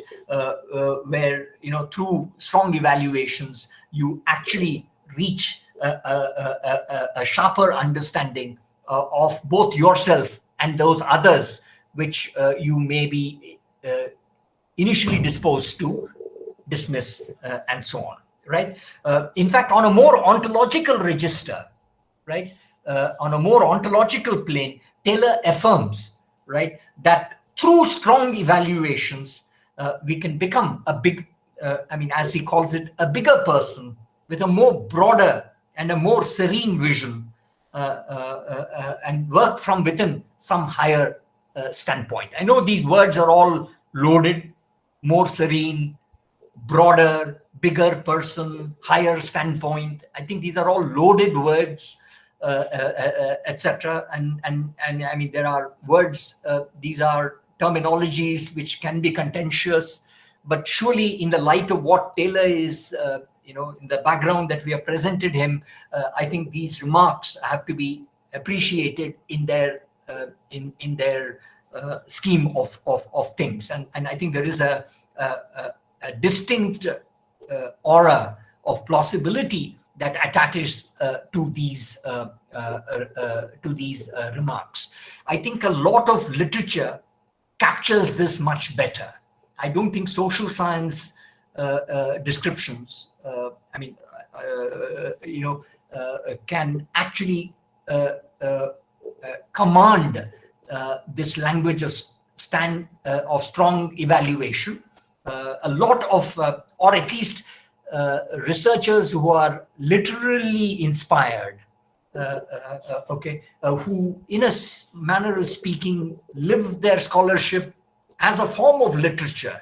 where through strong evaluations you actually reach a sharper understanding of both yourself and those others which you may be initially disposed to dismiss, and so on, right? In fact, on a more ontological register, right, on a more ontological plane, Taylor affirms, right, that through strong evaluations, we can become a big, as he calls it, a bigger person with a more broader and a more serene vision, and work from within some higher standpoint. I know these words are all loaded: more serene, broader, bigger person, higher standpoint. I think these are all loaded words, etc. And I mean, there are words, these are terminologies which can be contentious, but surely in the light of what Taylor is, in the background that we have presented him, I think these remarks have to be appreciated in their scheme of things. And I think there is a distinct aura of plausibility that attaches to these remarks. I think a lot of literature captures this much better. I don't think social science descriptions, can actually command this language of strong evaluation. A lot of, or at least researchers who are literally inspired, who in a manner of speaking live their scholarship as a form of literature,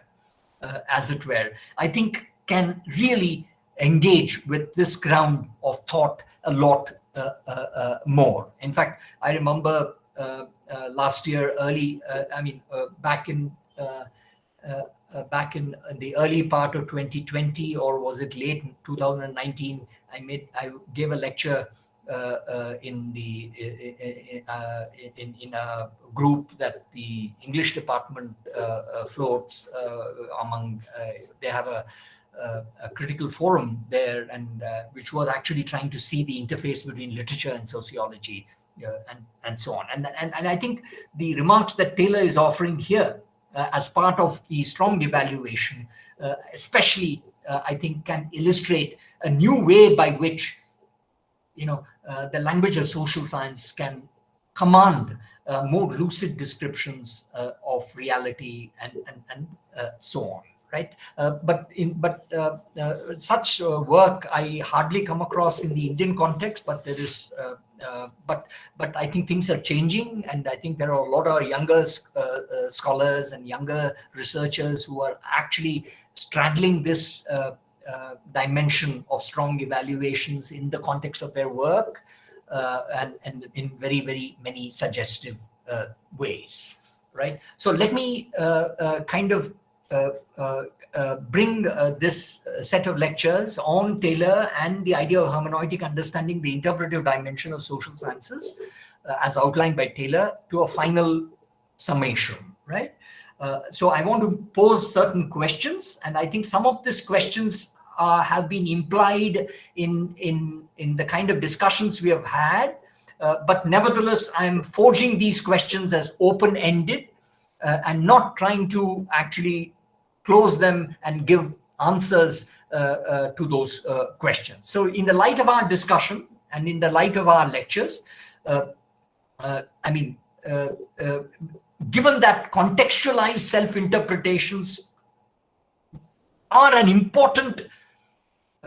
as it were, I think can really engage with this ground of thought a lot more. In fact, I remember last year, back in the early part of 2020, or was it late 2019, I gave a lecture in a group that the English department floats among. They have a critical forum there, and which was actually trying to see the interface between literature and sociology, and so on. And I think the remarks that Taylor is offering here, as part of the strong evaluation, especially, I think can illustrate a new way by which, the language of social science can command more lucid descriptions of reality and so on, right? But such work I hardly come across in the Indian context, but there is. But I think things are changing, and I think there are a lot of younger scholars and younger researchers who are actually straddling this dimension of strong evaluations in the context of their work, and in very, very many suggestive ways, right? So let me bring this set of lectures on Taylor and the idea of hermeneutic understanding the interpretive dimension of social sciences, as outlined by Taylor, to a final summation, right? So I want to pose certain questions, and I think some of these questions have been implied in the kind of discussions we have had, but nevertheless, I'm forging these questions as open-ended, and not trying to actually close them and give answers to those questions. So in the light of our discussion and in the light of our lectures, given that contextualized self-interpretations are an important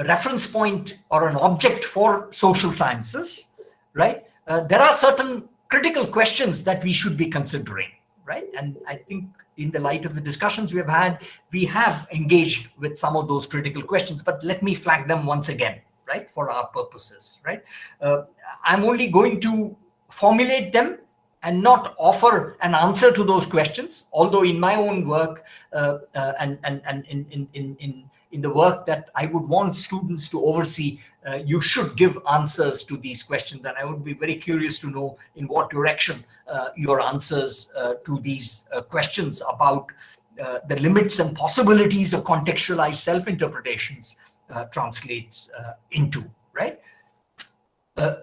reference point or an object for social sciences, right? There are certain critical questions that we should be considering, right? And I think in the light of the discussions we have had, we have engaged with some of those critical questions, but let me flag them once again, right, for our purposes, right? I'm only going to formulate them and not offer an answer to those questions, although in my own work and in the work that I would want students to oversee, you should give answers to these questions. And I would be very curious to know in what direction your answers to these questions about the limits and possibilities of contextualized self-interpretations translates into, right?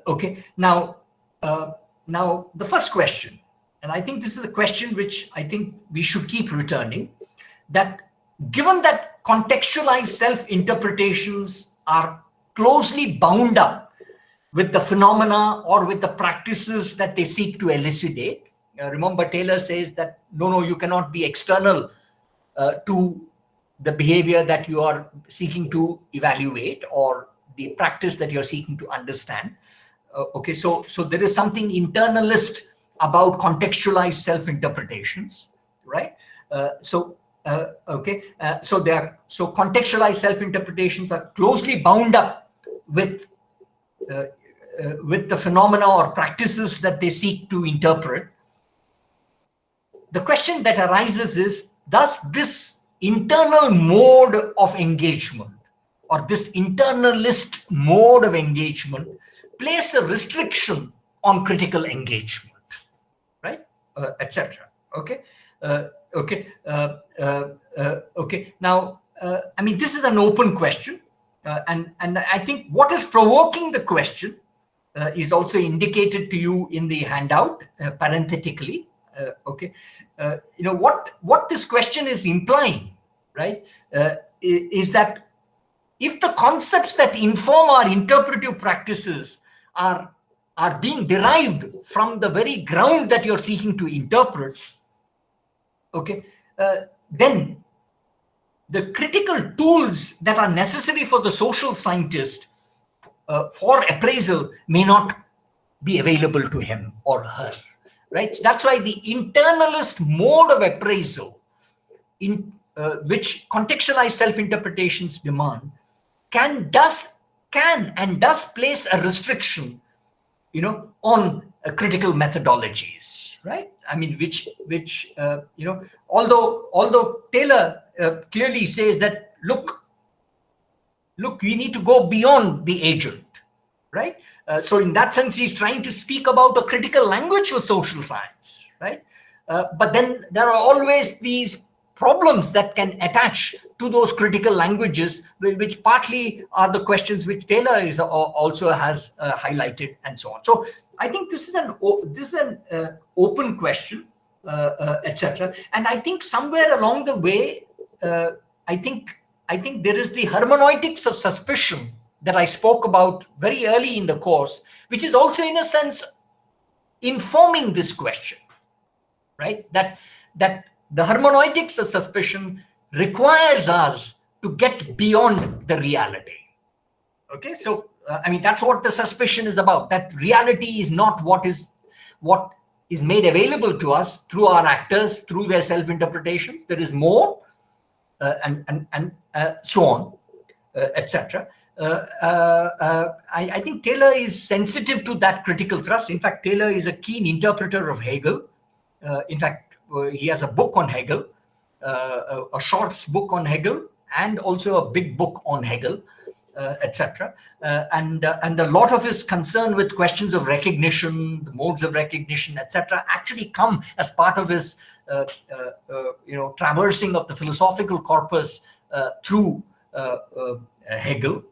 Okay, now the first question, and I think this is a question which I think we should keep returning, that given that contextualized self-interpretations are closely bound up with the phenomena or with the practices that they seek to elucidate. Remember, Taylor says that no, you cannot be external to the behavior that you are seeking to evaluate or the practice that you're seeking to understand. Okay, so there is something internalist about contextualized self-interpretations, right? So contextualized self-interpretations are closely bound up with the phenomena or practices that they seek to interpret. The question that arises is, does this internal mode of engagement or this internalist mode of engagement place a restriction on critical engagement, right? Etc. Okay. Okay. Now, I mean, this is an open question, and I think what is provoking the question is also indicated to you in the handout parenthetically. Okay, you know what this question is implying, right? Is that if the concepts that inform our interpretive practices are being derived from the very ground that you're seeking to interpret, okay, then the critical tools that are necessary for the social scientist for appraisal may not be available to him or her, right? That's why the internalist mode of appraisal, in which contextualized self-interpretations demand, can and does place a restriction, you know, on critical methodologies, right? I mean, which you know, although Taylor clearly says that look, we need to go beyond the agent, right? So in that sense, he's trying to speak about a critical language for social science, right? But then there are always these problems that can attach to those critical languages, which partly are the questions which Taylor is also has highlighted, and so on. So I think this is an open question, etc. And I think somewhere along the way, I think there is the hermeneutics of suspicion that I spoke about very early in the course, which is also in a sense informing this question, right? That the hermeneutics of suspicion requires us to get beyond the reality. Okay, so I mean, that's what the suspicion is about, that reality is not what is made available to us through our actors, through their self-interpretations. There is more, and so on, etc. I think Taylor is sensitive to that critical thrust. In fact, Taylor is a keen interpreter of Hegel. In fact, he has a book on Hegel, a short book on Hegel, and also a big book on Hegel, etc. And a lot of his concern with questions of recognition, the modes of recognition, etc., actually come as part of his you know, traversing of the philosophical corpus through Hegel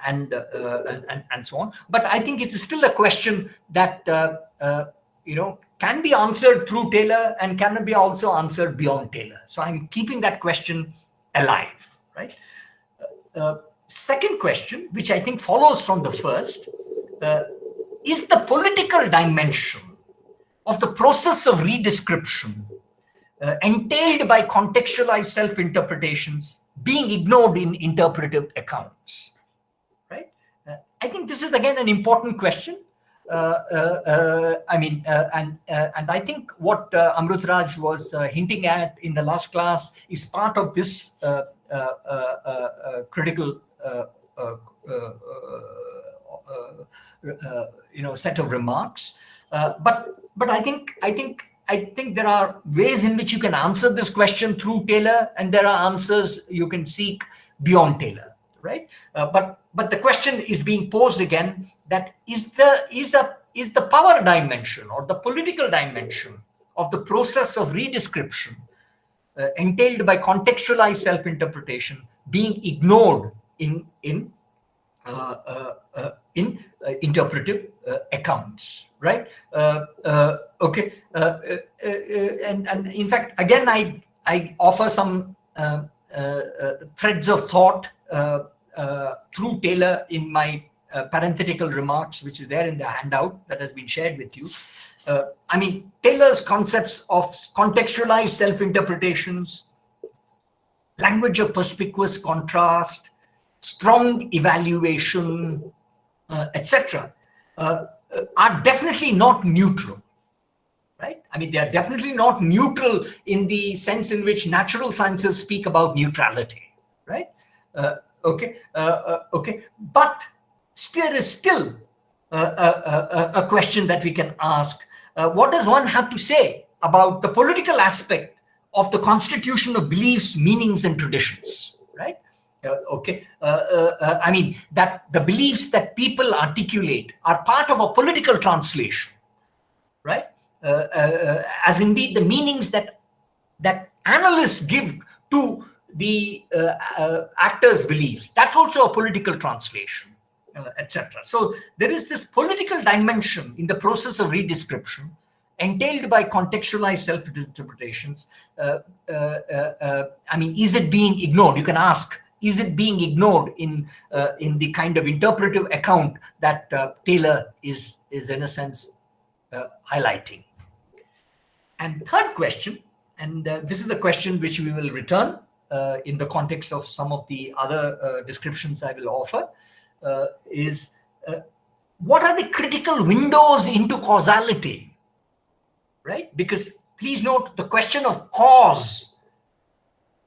and so on. But I think it's still a question that you know, can be answered through Taylor and can be also answered beyond Taylor. So I'm keeping that question alive, right? Second question, which I think follows from the first, is the political dimension of the process of redescription entailed by contextualized self-interpretations being ignored in interpretive accounts, right? I think this is again an important question. I mean, and I think what Amrutraj was hinting at in the last class is part of this critical you know, set of remarks. But I think I think there are ways in which you can answer this question through Taylor, and there are answers you can seek beyond Taylor, right? But the question is being posed again, that is the power dimension or the political dimension of the process of redescription entailed by contextualized self-interpretation being ignored in interpretive accounts, right? Okay, and in fact, again, I offer some threads of thought through Taylor in my parenthetical remarks, which is there in the handout that has been shared with you. I mean, Taylor's concepts of contextualized self-interpretations, language of perspicuous contrast, strong evaluation, etc., are definitely not neutral, right? I mean, they are definitely not neutral in the sense in which natural sciences speak about neutrality, right? Okay, but there is still a question that we can ask. What does one have to say about the political aspect of the constitution of beliefs, meanings, and traditions, right? I mean, that the beliefs that people articulate are part of a political translation, right? As indeed the meanings that analysts give to the actors' beliefs, that's also a political translation, etc. So there is this political dimension in the process of redescription entailed by contextualized self-interpretations. I mean, is it being ignored? You can ask, is it being ignored in the kind of interpretive account that Taylor is in a sense highlighting? And third question, and this is a question which we will return in the context of some of the other descriptions I will offer, is what are the critical windows into causality, right? Because please note, the question of cause,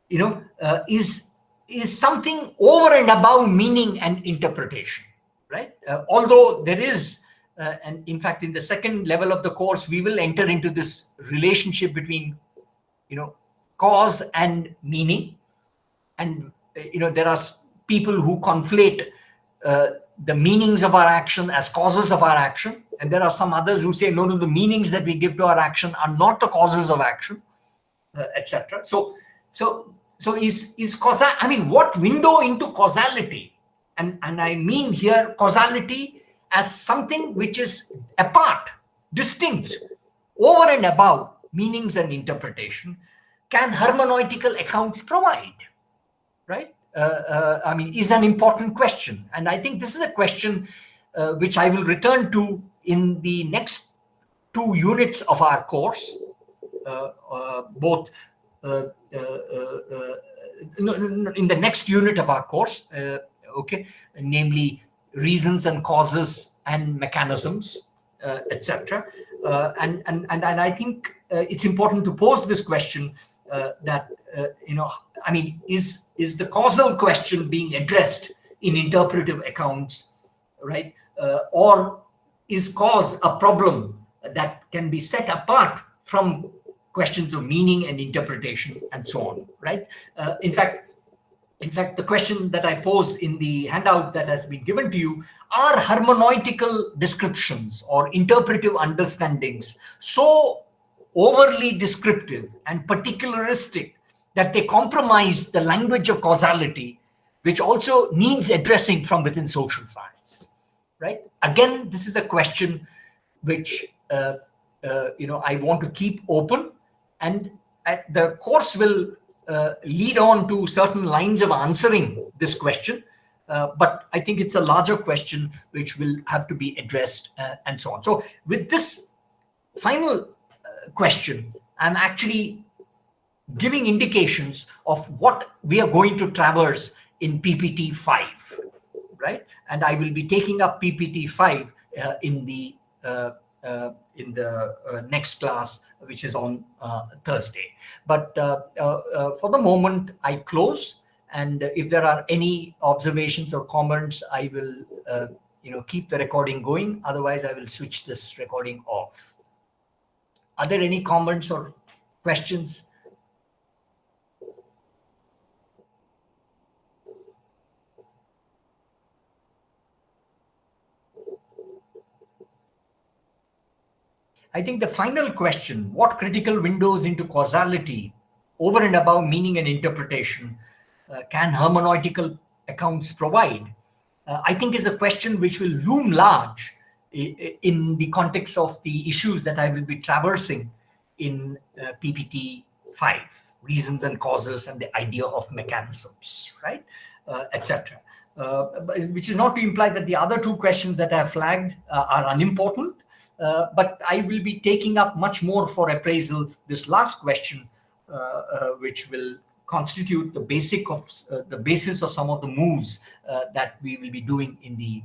is something over and above meaning and interpretation, right? Although there is, and in fact, in the second level of the course, we will enter into this relationship between, cause and meaning. And, there are people who conflate the meanings of our action as causes of our action. And there are some others who say, no, the meanings that we give to our action are not the causes of action, etc. So is causa, I mean, what window into causality? And I mean here causality as something which is apart, distinct, over and above meanings and interpretation, can hermeneutical accounts provide, right? I mean, is an important question. And I think this is a question which I will return to in the next 2 units of our course, both in the next unit of our course, namely reasons and causes and mechanisms, etc. And I think it's important to pose this question that I mean, is the causal question being addressed in interpretive accounts, right? Or is cause a problem that can be set apart from questions of meaning and interpretation and so on, right? In fact, the question that I pose in the handout that has been given to you, are hermeneutical descriptions or interpretive understandings so overly descriptive and particularistic that they compromise the language of causality, which also needs addressing from within social science, right? Again, this is a question which I want to keep open, and the course will lead on to certain lines of answering this question, but I think it's a larger question which will have to be addressed and so on. So with this final question, I'm actually giving indications of what we are going to traverse in PPT 5, right? And I will be taking up PPT 5 in the next class, which is on Thursday. But for the moment, I close. And if there are any observations or comments, I will keep the recording going. Otherwise, I will switch this recording off. Are there any comments or questions? I think the final question, what critical windows into causality over and above meaning and interpretation can hermeneutical accounts provide? I think is a question which will loom large in the context of the issues that I will be traversing in PPT 5, reasons and causes and the idea of mechanisms, right, etc. Which is not to imply that the other two questions that I have flagged are unimportant, but I will be taking up much more for appraisal this last question, which will constitute the basis of some of the moves that we will be doing in the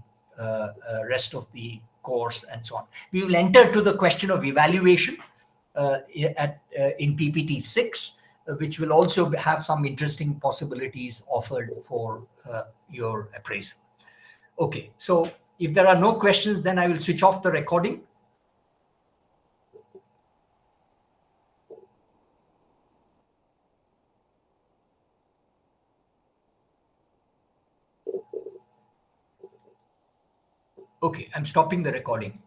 rest of the course and so on. We will enter to the question of evaluation in PPT 6, which will also have some interesting possibilities offered for your appraisal. Okay, so if there are no questions, then I will switch off the recording. Okay, I'm stopping the recording.